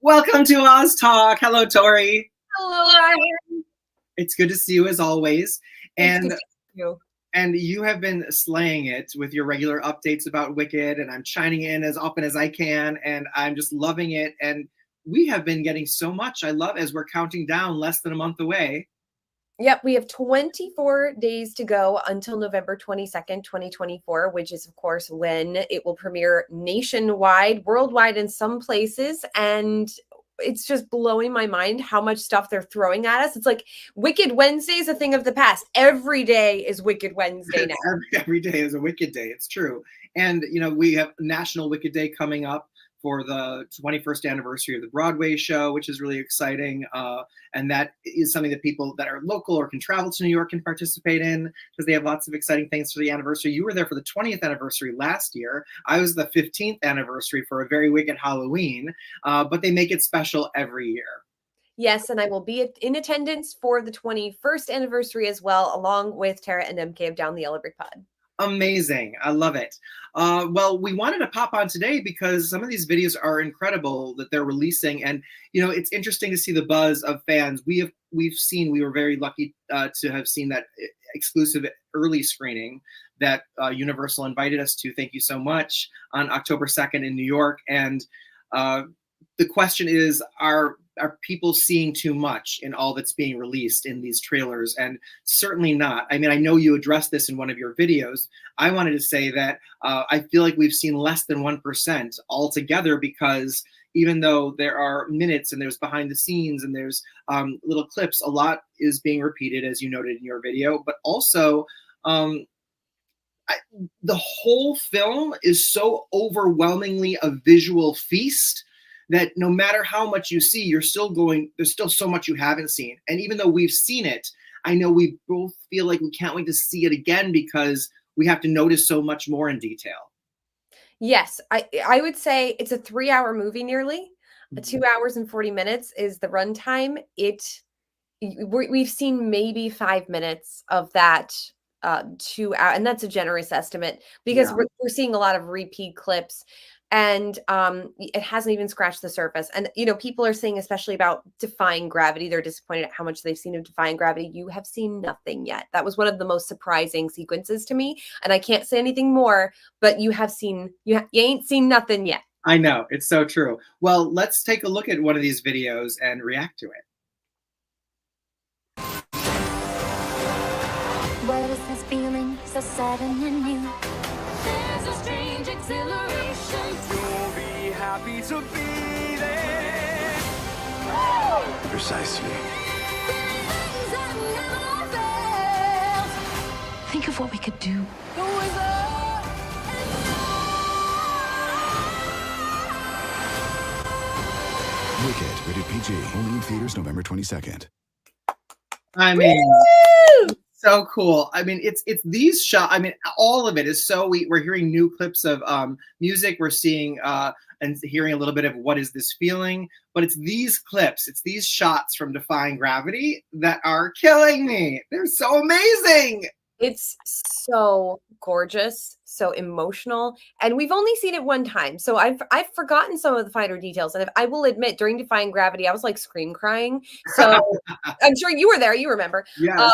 Welcome to Oz Talk. Hello, Tori. Hello, Ryan. It's good to see you as always. It's good to see you. And you have been slaying it with your regular updates about Wicked, and I'm chiming in as often as I can, and I'm just loving it. And we have been getting so much. I love as we're counting down less than a month away. Yep, we have 24 days to go until November 22nd, 2024, which is, of course, when it will premiere nationwide, worldwide in some places. And it's just blowing my mind how much stuff they're throwing at us. It's like Wicked Wednesday is a thing of the past. Every day is Wicked Wednesday now. Every day is a Wicked Day. It's true. And, you know, we have National Wicked Day coming up for the 21st anniversary of the Broadway show, which is really exciting. And that is something that people that are local or can travel to New York can participate in because they have lots of exciting things for the anniversary. You were there for the 20th anniversary last year. I was the 15th anniversary for a very wicked Halloween, but they make it special every year. Yes, and I will be in attendance for the 21st anniversary as well, along with Tara and MK of Down the Yellow Brick Pod. Amazing. I love it. Well, we wanted to pop on today because some of these videos are incredible that they're releasing. And, you know, it's interesting to see the buzz of fans. We were very lucky to have seen that exclusive early screening that Universal invited us to. Thank you so much, on October 2nd in New York. And the question is, are people seeing too much in all that's being released in these trailers? And certainly not. I mean, I know you addressed this in one of your videos. I wanted to say that I feel like we've seen less than 1% altogether, because even though there are minutes and there's behind the scenes and there's little clips, a lot is being repeated, as you noted in your video. But also, the whole film is so overwhelmingly a visual feast that no matter how much you see, there's still so much you haven't seen. And even though we've seen it, I know we both feel like we can't wait to see it again because we have to notice so much more in detail. Yes, I would say it's a 3-hour movie nearly. 2 hours and 40 minutes is the runtime. We've seen maybe 5 minutes of that 2 hours, and that's a generous estimate because we're seeing a lot of repeat clips. And it hasn't even scratched the surface. And, you know, people are saying, especially about Defying Gravity, they're disappointed at how much they've seen of Defying Gravity. You have seen nothing yet. That was one of the most surprising sequences to me. And I can't say anything more, but you ain't seen nothing yet. I know. It's so true. Well, let's take a look at one of these videos and react to it. What is this feeling so sudden and new? There's a strange exhilaration. You'll be happy to be there. Precisely. Think of what we could do. Wicked, rated PG, only in theaters November 22nd. I mean, so cool. I mean, it's these shots. I mean, all of it is so. We're hearing new clips of music. We're seeing and hearing a little bit of what is this feeling. But it's these clips, it's these shots from Defying Gravity that are killing me. They're so amazing. It's so gorgeous, so emotional, and we've only seen it one time, so I've forgotten some of the finer details. And I will admit, during Defying Gravity, I was like scream crying. So I'm sure you were there. You remember? Yes.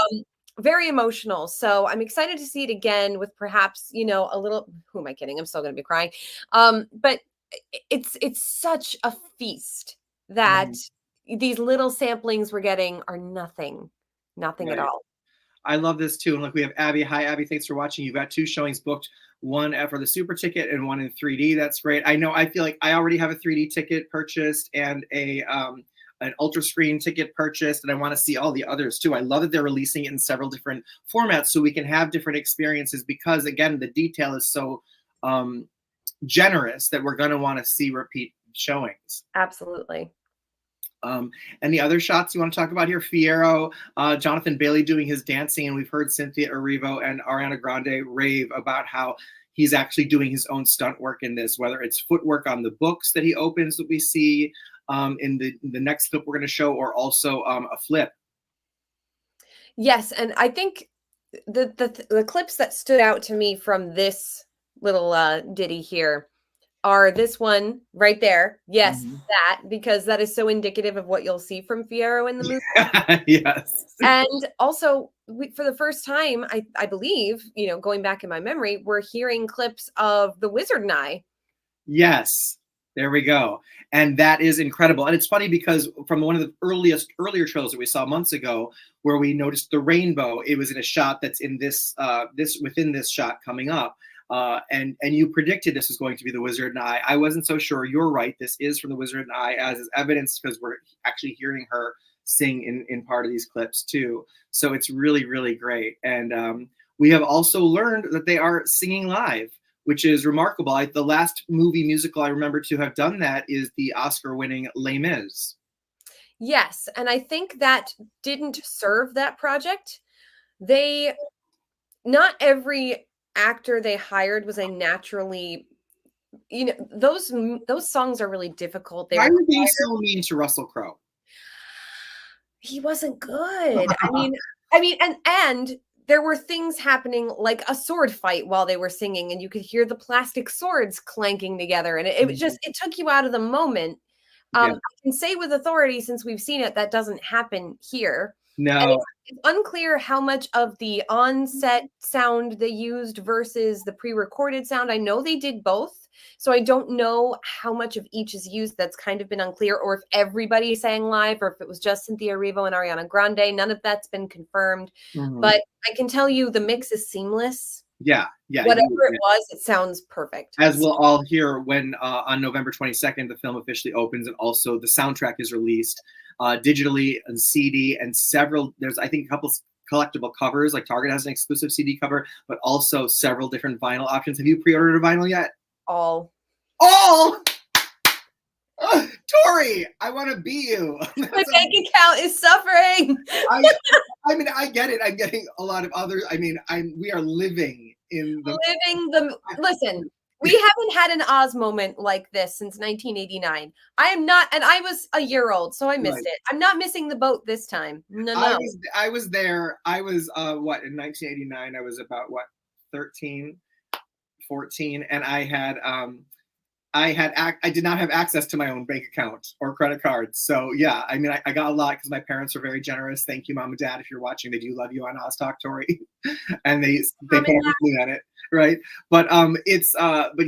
Very emotional. So I'm excited to see it again with perhaps, you know, a little. Who am I kidding? I'm still going to be crying. But it's such a feast that these little samplings we're getting are nothing at Right. all. I love this too. And look, we have Abby. Hi, Abby. Thanks for watching. You've got 2 showings booked, one for the super ticket and one in 3D. That's great. I know. I feel like I already have a 3D ticket purchased and an ultra screen ticket purchased, and I want to see all the others too. I love that they're releasing it in several different formats so we can have different experiences, because again, the detail is so generous that we're going to want to see repeat showings. Absolutely. And the other shots you want to talk about here, Fiyero, Jonathan Bailey doing his dancing, and we've heard Cynthia Erivo and Ariana Grande rave about how he's actually doing his own stunt work in this, whether it's footwork on the books that he opens that we see in the next clip we're going to show, or also a flip. Yes, and I think the clips that stood out to me from this little ditty here are this one right there. Yes, that, because that is so indicative of what you'll see from Fiyero in the movie. Yes. And also, for the first time, I believe, going back in my memory, we're hearing clips of The Wizard and I. Yes. There we go. And that is incredible. And it's funny because from one of the earlier shows that we saw months ago, where we noticed the rainbow, it was in a shot that's in this within this shot coming up. And you predicted this was going to be The Wizard and I. I wasn't so sure. You're right. This is from The Wizard and I, as is evidenced because we're actually hearing her sing in part of these clips too. So it's really, really great. And we have also learned that they are singing live, which is remarkable. The last movie musical I remember to have done that is the Oscar-winning Les Mis. Yes, and I think that didn't serve that project. Not every actor they hired was a naturally, those songs are really difficult. Why are you being so mean to Russell Crowe? He wasn't good. I mean, and there were things happening like a sword fight while they were singing, and you could hear the plastic swords clanking together, and it took you out of the moment. I can say with authority, since we've seen it, that doesn't happen here. No. It's unclear how much of the on-set sound they used versus the pre-recorded sound. I know they did both, so I don't know how much of each is used. That's kind of been unclear, or if everybody sang live, or if it was just Cynthia Erivo and Ariana Grande. None of that's been confirmed, but I can tell you the mix is seamless. Yeah. Whatever it was, it sounds perfect. As we'll all hear when on November 22nd, the film officially opens, and also the soundtrack is released digitally and CD, and there's I think a couple collectible covers, like Target has an exclusive CD cover, but also several different vinyl options. Have you pre-ordered a vinyl yet? All. Tori, I want to be you. My bank account is suffering. I get it. I'm getting a lot of others. We are living listen, we haven't had an Oz moment like this since 1989. I am not, and I was a year old, so I missed it. I'm not missing the boat this time. No. I was there. I was in 1989, I was about 13, 14, and I did not have access to my own bank account or credit cards. So yeah, I got a lot because my parents are very generous. Thank you, Mom and Dad, if you're watching. They do love you on Oz Talk, Tori, and they pay me on it, right? But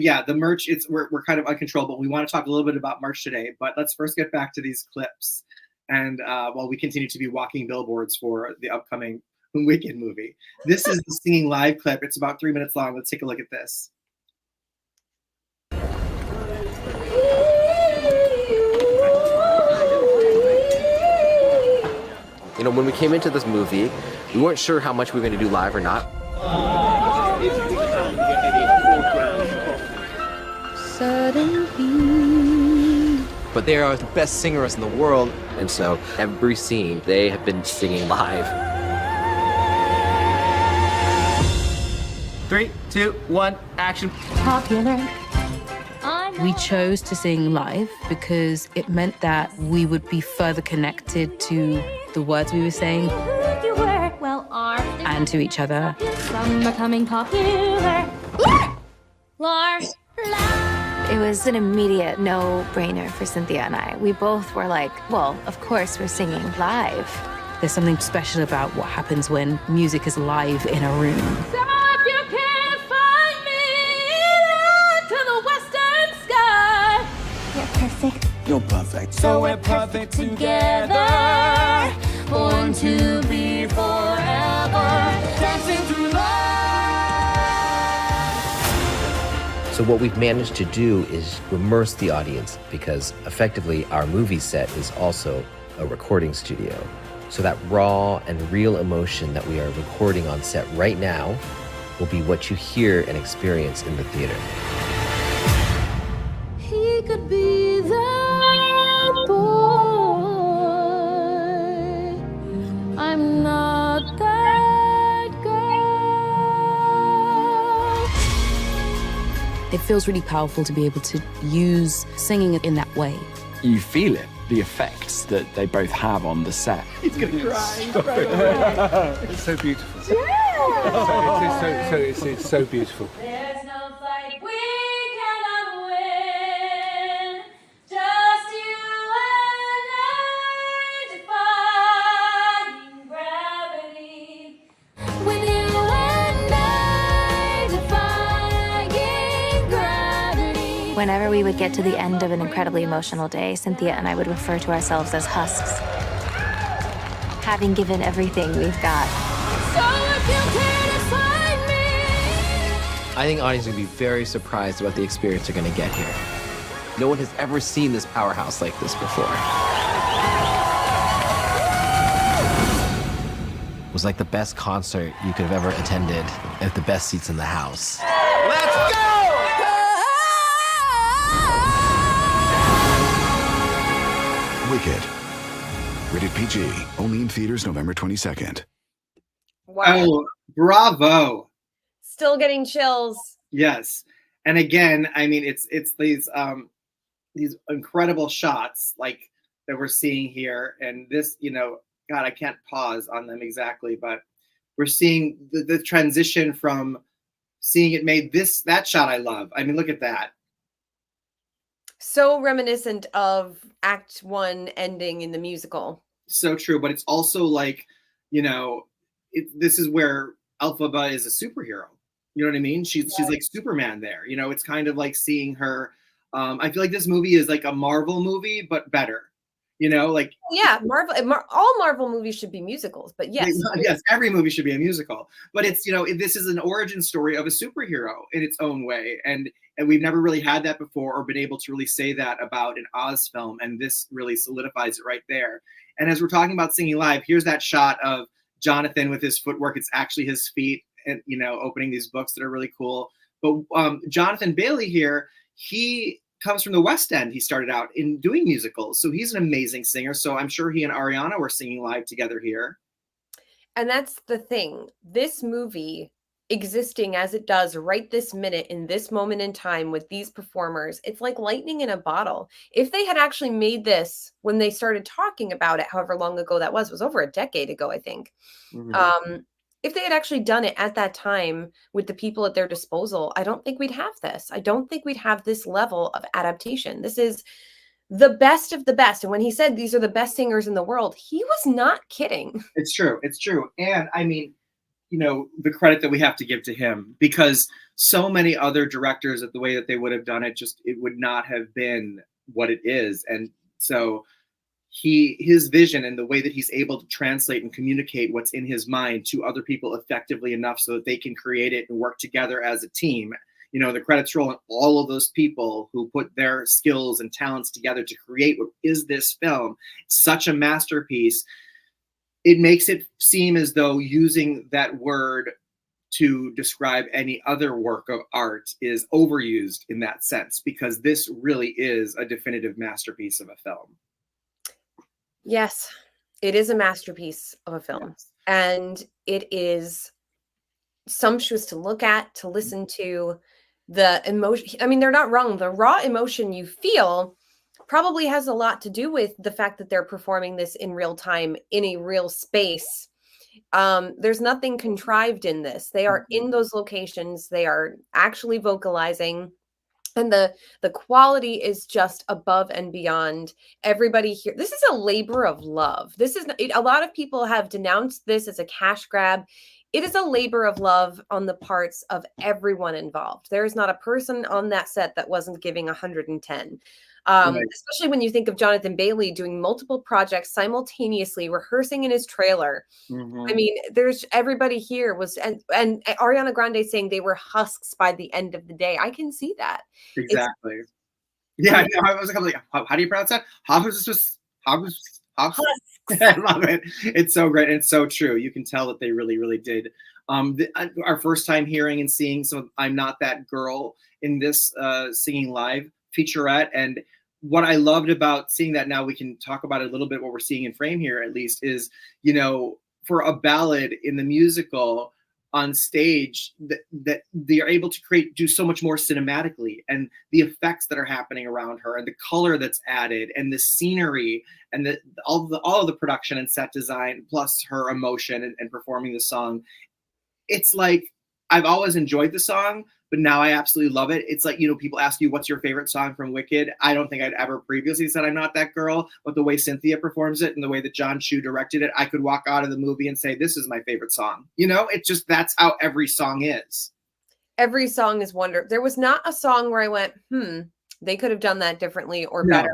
yeah, the merch, we're kind of uncontrollable. We want to talk a little bit about merch today, but let's first get back to these clips, and while we continue to be walking billboards for the upcoming Wicked movie. This is the singing live clip. It's about 3 minutes long. Let's take a look at this. When we came into this movie, we weren't sure how much we were going to do live or not. Suddenly. But they are the best singers in the world. And so every scene, they have been singing live. 3, 2, 1, action. Popular. We chose to sing live because it meant that we would be further connected to the words we were saying and to each other. From becoming popular. It was an immediate no-brainer for Cynthia and I. We both were like, well, of course we're singing live. There's something special about what happens when music is live in a room. You're perfect. So we're perfect together, born to be forever, dancing through life. So what we've managed to do is immerse the audience, because effectively our movie set is also a recording studio. So that raw and real emotion that we are recording on set right now will be what you hear and experience in the theater. He could be that boy. I'm not that girl. It feels really powerful to be able to use singing in that way. You feel it, the effects that they both have on the set. He's gonna cry. It's so beautiful. Yeah! It's so beautiful. There's no fight we cannot win. Just you and I, defying gravity. With you and I, defying gravity. Whenever we would get to the end of an incredibly emotional day, Cynthia and I would refer to ourselves as husks, having given everything we've got. So if you can't find me. I think audience are going to be very surprised about the experience they're going to get here. No one has ever seen this powerhouse like this before. It was like the best concert you could have ever attended at the best seats in the house. Let's go! Wicked. Rated PG. Only in theaters November 22nd. Wow. Oh, bravo. Still getting chills. Yes. And again, I mean, it's these incredible shots like that we're seeing here. And this, God, I can't pause on them exactly, but we're seeing the transition from seeing it made that shot I love. I mean, look at that. So reminiscent of Act 1 ending in the musical. So true. But it's also like, this is where Elphaba is a superhero. You know what I mean? She's like Superman there. It's kind of like seeing her. I feel like this movie is like a Marvel movie, but better. Yeah, all Marvel movies should be musicals, but yes. Yes, every movie should be a musical. But it's, this is an origin story of a superhero in its own way. And we've never really had that before or been able to really say that about an Oz film. And this really solidifies it right there. And as we're talking about singing live, here's that shot of Jonathan with his footwork. It's actually his feet and, opening these books that are really cool. But Jonathan Bailey here, he comes from the West End. He started out in doing musicals. So he's an amazing singer. So I'm sure he and Ariana were singing live together here. And that's the thing. This movie existing as it does right this minute in this moment in time with these performers, it's like lightning in a bottle. If they had actually made this when they started talking about it, however long ago that was over a decade ago, I think. Mm-hmm. If they had actually done it at that time with the people at their disposal, I don't think we'd have this. I don't think we'd have this level of adaptation. This is the best of the best. And when he said these are the best singers in the world, he was not kidding. It's true. It's true. And I mean, the credit that we have to give to him, because so many other directors, the way that they would have done it, it would not have been what it is. And so his vision and the way that he's able to translate and communicate what's in his mind to other people effectively enough so that they can create it and work together as a team. The credits roll on all of those people who put their skills and talents together to create what is this film. Such a masterpiece. It makes it seem as though using that word to describe any other work of art is overused in that sense, because this really is a definitive masterpiece of a film. Yes, it is a masterpiece of a film. Yes. And it is sumptuous to look at, to listen to. The emotion, I mean, they're not wrong. The raw emotion you feel probably has a lot to do with the fact that they're performing this in real time, in a real space. There's nothing contrived in this. They are in those locations. They are actually vocalizing. And the quality is just above and beyond. Everybody here, this is a labor of love. This is a lot of people have denounced this as a cash grab. It is a labor of love on the parts of everyone involved. There is not a person on that set that wasn't giving 110. Right. Especially when you think of Jonathan Bailey doing multiple projects simultaneously, rehearsing in his trailer. I mean, there's everybody here was, and Ariana Grande saying they were husks by the end of the day. I can see that. It's Exactly. Yeah, I know. I was like, how do you pronounce that? Hobbs. husks. I love it. It's so great. And it's so true. You can tell that they really, really did. Our first time hearing and seeing some of I'm Not That Girl in this singing live featurette. And what I loved about seeing that, now we can talk about it a little bit, what we're seeing in frame here at least, is, you know, for a ballad in the musical on stage, that they are able to do so much more cinematically, and the effects that are happening around her, and the color that's added, and the scenery, and all of the production and set design, plus her emotion and performing the song. It's like, I've always enjoyed the song, but now I absolutely love it. It's like, you know, people ask you, what's your favorite song from Wicked? I don't think I'd ever previously said I'm Not That Girl, but the way Cynthia performs it and the way that John Chu directed it, I could walk out of the movie and say, this is my favorite song. You know, it's just, that's how every song is. Every song is wonderful. There was not a song where I went, they could have done that differently or better.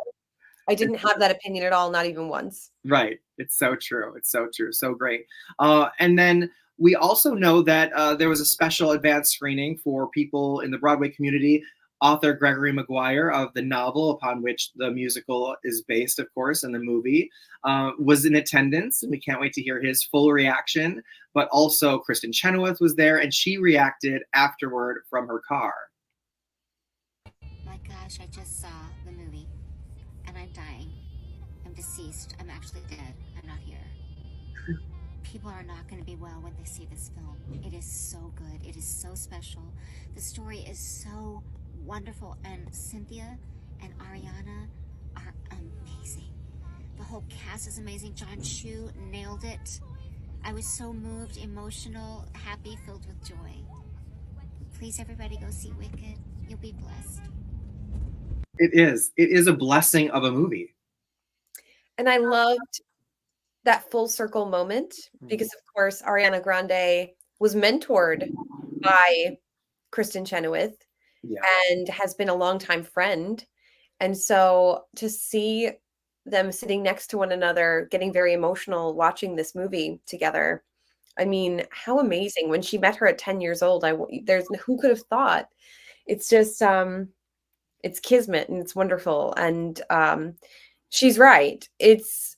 I didn't have that opinion at all, not even once. Right. It's so true. It's so true. So great. And then we also know that there was a special advanced screening for people in the Broadway community. Author Gregory Maguire of the novel upon which the musical is based, of course, and the movie, was in attendance, and we can't wait to hear his full reaction. But also Kristen Chenoweth was there, and she reacted afterward from her car. My gosh, I just saw the movie, and I'm dying. I'm deceased. I'm actually dead. I'm not here. People are not going to be well when they see this film. It is so good. It is so special. The story is so wonderful, and Cynthia and Ariana are amazing. The whole cast is amazing. John Chu nailed it. I was so moved, emotional, happy, filled with joy. Please, everybody, go see Wicked. You'll be blessed. It is a blessing of a movie. And I loved that full circle moment because, of course, Ariana Grande was mentored by Kristen Chenoweth and has been a longtime friend. And so to see them sitting next to one another, getting very emotional watching this movie together, I mean, how amazing. When she met her at 10 years old, who could have thought? It's just, it's kismet, and it's wonderful. And she's right. It's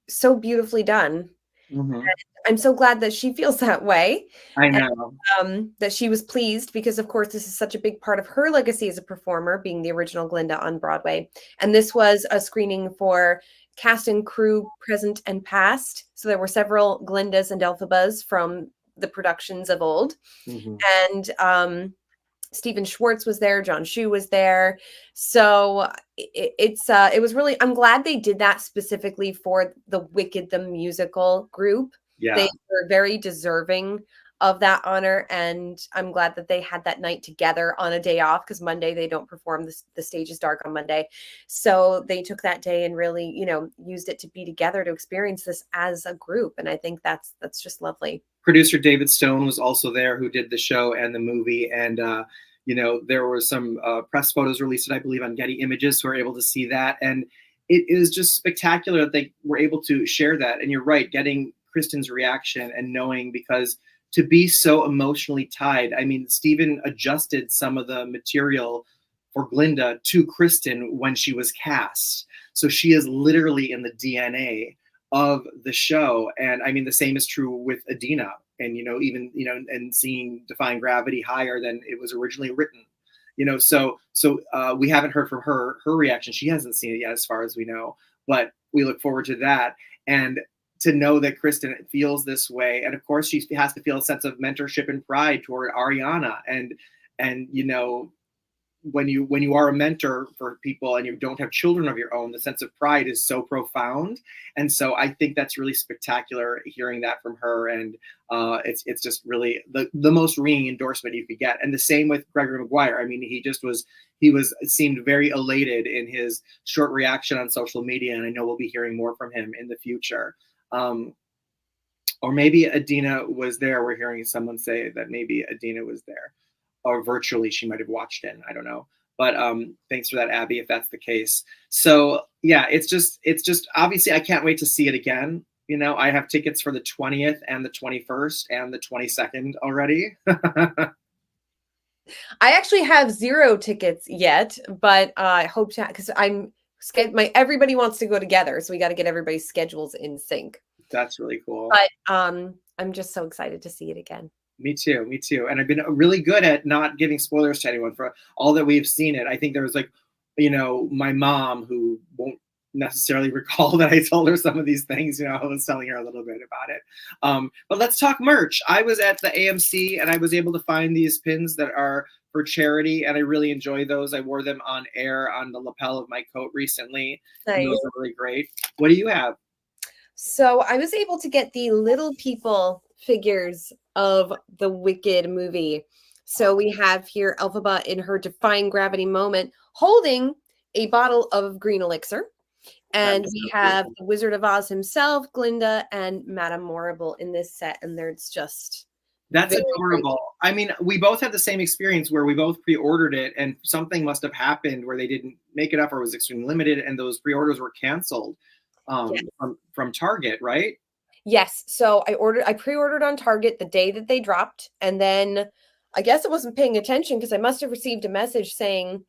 so beautifully done. And I'm so glad that she feels that way. I know. And, that she was pleased because, of course, this is such a big part of her legacy as a performer, being the original Glinda on Broadway. And this was a screening for cast and crew present and past. So there were several Glindas and Elphabas from the productions of old. And Stephen Schwartz was there. John Chu was there. So it was really, I'm glad they did that specifically for the Wicked the Musical group. Yeah. They were very deserving of that honor. And I'm glad that they had that night together on a day off, because Monday they don't perform. The stage is dark on Monday. So they took that day and really, you know, used it to be together to experience this as a group. And I think that's just lovely. Producer David Stone was also there, who did the show and the movie. And, you know, there were some press photos released, I believe, on Getty Images, so we're able to see that. And it is just spectacular that they were able to share that. And you're right, getting Kristen's reaction and knowing, because to be so emotionally tied, I mean, Stephen adjusted some of the material for Glinda to Kristen when she was cast. So she is literally in the DNA of the show. And I mean, the same is true with Adina. And, you know, even, you know, and seeing Defying Gravity higher than it was originally written, you know, so we haven't heard from her reaction. She hasn't seen it yet, as far as we know, but we look forward to that. And to know that Kristen feels this way. And of course she has to feel a sense of mentorship and pride toward Ariana. And, you know, when you are a mentor for people and you don't have children of your own, the sense of pride is so profound. And so I think that's really spectacular hearing that from her. And it's just really the most ringing endorsement you could get. And the same with Gregory Maguire. I mean, he seemed very elated in his short reaction on social media. And I know we'll be hearing more from him in the future. Or maybe Adina was there. We're hearing someone say that maybe Adina was there. Or virtually she might have watched in. I don't know. But thanks for that, Abby, if that's the case. So yeah, it's just obviously I can't wait to see it again. You know, I have tickets for the 20th and the 21st and the 22nd already. I actually have 0 tickets yet, but I hope to, because everybody wants to go together, so we got to get everybody's schedules in sync. That's really cool. But I'm just so excited to see it again. Me too. Me too. And I've been really good at not giving spoilers to anyone for all that we've seen it. I think there was like, you know, my mom who won't necessarily recall that I told her some of these things. You know, I was telling her a little bit about it. But let's talk merch. I was at the AMC and I was able to find these pins that are for charity, and I really enjoy those. I wore them on air on the lapel of my coat recently. Nice. Those are really great. What do you have? So I was able to get the little people figures of the Wicked movie. So we have here Elphaba in her Defying Gravity moment holding a bottle of green elixir. And we have the Wizard of Oz himself, Glinda, and Madame Morrible in this set. And it's just... That's adorable. I mean, we both had the same experience where we both pre-ordered it and something must have happened where they didn't make it up or it was extremely limited and those pre-orders were canceled from Target, right? Yes. So I pre-ordered on Target the day that they dropped. And then I guess I wasn't paying attention because I must have received a message saying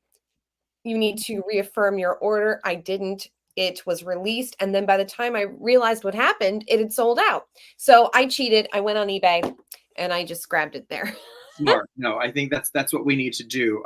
you need to reaffirm your order. I didn't. It was released. And then by the time I realized what happened, it had sold out. So I cheated. I went on eBay and I just grabbed it there. Smart. No, I think that's what we need to do.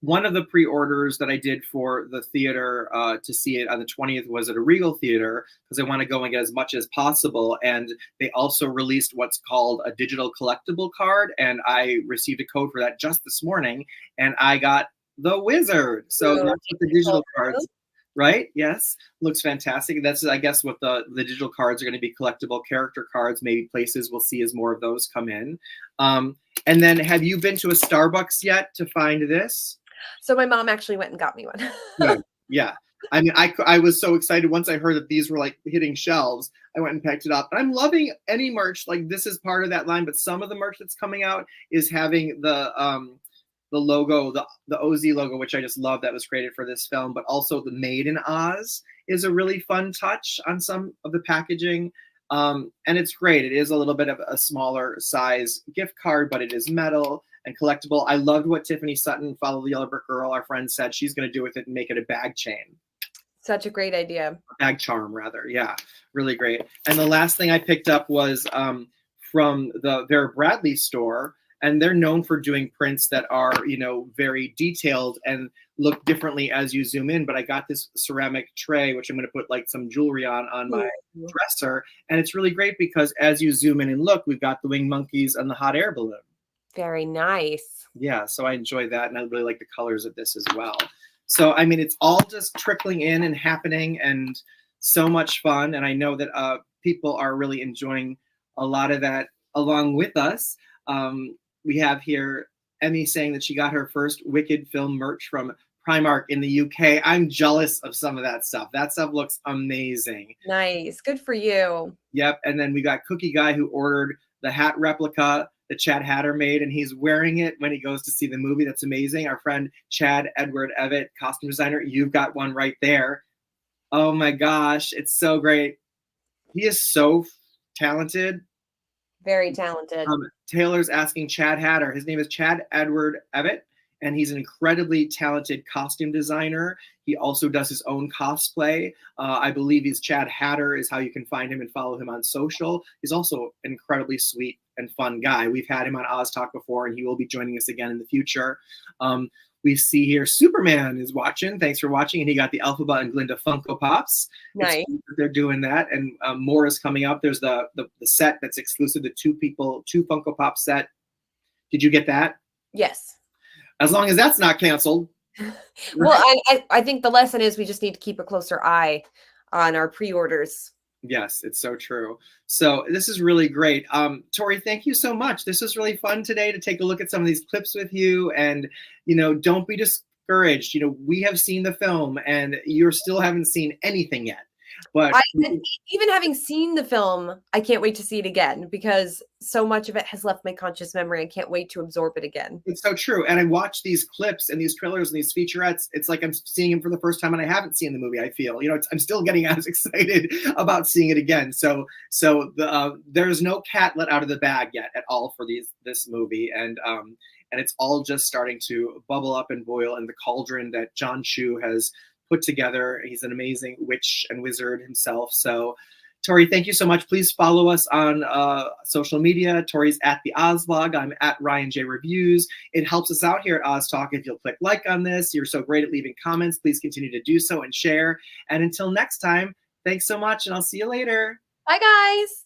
One of the pre-orders that I did for the theater to see it on the 20th was at a Regal Theater because I want to go and get as much as possible. And they also released what's called a digital collectible card. And I received a code for that just this morning. And I got the Wizard. So that's what the digital cards, right? Yes. Looks fantastic. That's, I guess, what the digital cards are going to be, collectible character cards. Maybe places we'll see as more of those come in. And then have you been to a Starbucks yet to find this? So my mom actually went and got me one. Good. Yeah. I mean, I was so excited once I heard that these were like hitting shelves. I went and picked it up. And I'm loving any merch. Like this is part of that line, but some of the merch that's coming out is having the logo, the OZ logo, which I just love, that was created for this film, but also the Made in Oz is a really fun touch on some of the packaging. And it's great. It is a little bit of a smaller size gift card, but it is metal and collectible. I loved what Tiffany Sutton, Follow the Yellow Brick Girl, our friend, said she's going to do with it and make it a bag chain. Such a great idea. Bag charm, rather. Yeah, really great. And the last thing I picked up was from the Vera Bradley store. And they're known for doing prints that are, you know, very detailed and look differently as you zoom in. But I got this ceramic tray, which I'm going to put like some jewelry on my dresser. And it's really great because as you zoom in and look, we've got the winged monkeys and the hot air balloon. Very nice. Yeah, so I enjoy that. And I really like the colors of this as well. So, I mean, it's all just trickling in and happening and so much fun. And I know that people are really enjoying a lot of that along with us. We have here Emmy saying that she got her first Wicked film merch from Primark in the UK. I'm jealous of some of that stuff. That stuff looks amazing. Nice. Good for you. Yep. And then we got Cookie Guy who ordered the hat replica that Chad Hatter made, and he's wearing it when he goes to see the movie. That's amazing. Our friend Chad Edward Evett, costume designer, you've got one right there. Oh my gosh. It's so great. He is so talented. Very talented. Taylor's asking Chad Hatter. His name is Chad Edward Evett, and he's an incredibly talented costume designer. He also does his own cosplay. I believe he's Chad Hatter is how you can find him and follow him on social. He's also an incredibly sweet and fun guy. We've had him on Oz Talk before, and he will be joining us again in the future. We see here Superman is watching. Thanks for watching. And he got the Elphaba and Glinda Funko Pops. Nice. They're doing that. And more is coming up. There's the set that's exclusive to two Funko Pop set. Did you get that? Yes. As long as that's not canceled. Well, I think the lesson is we just need to keep a closer eye on our pre-orders. Yes, it's so true. So this is really great. Tori, thank you so much. This was really fun today to take a look at some of these clips with you. And, you know, don't be discouraged. You know, we have seen the film and you still haven't seen anything yet. But even having seen the film, I can't wait to see it again because so much of it has left my conscious memory. I can't wait to absorb it again. It's so true. And I watch these clips and these trailers and these featurettes. It's like I'm seeing him for the first time and I haven't seen the movie, I feel. I'm still getting as excited about seeing it again. So there's no cat let out of the bag yet at all for this movie. And it's all just starting to bubble up and boil in the cauldron that John Chu has put together. He's an amazing witch and wizard himself. So Tori, thank you so much. Please follow us on social media. Tori's at the Ozlog. I'm at Ryan J Reviews. It helps us out here at Oz Talk if you'll click like on this. You're so great at leaving comments. Please continue to do so and share. And until next time, thanks so much, and I'll see you later. Bye, guys.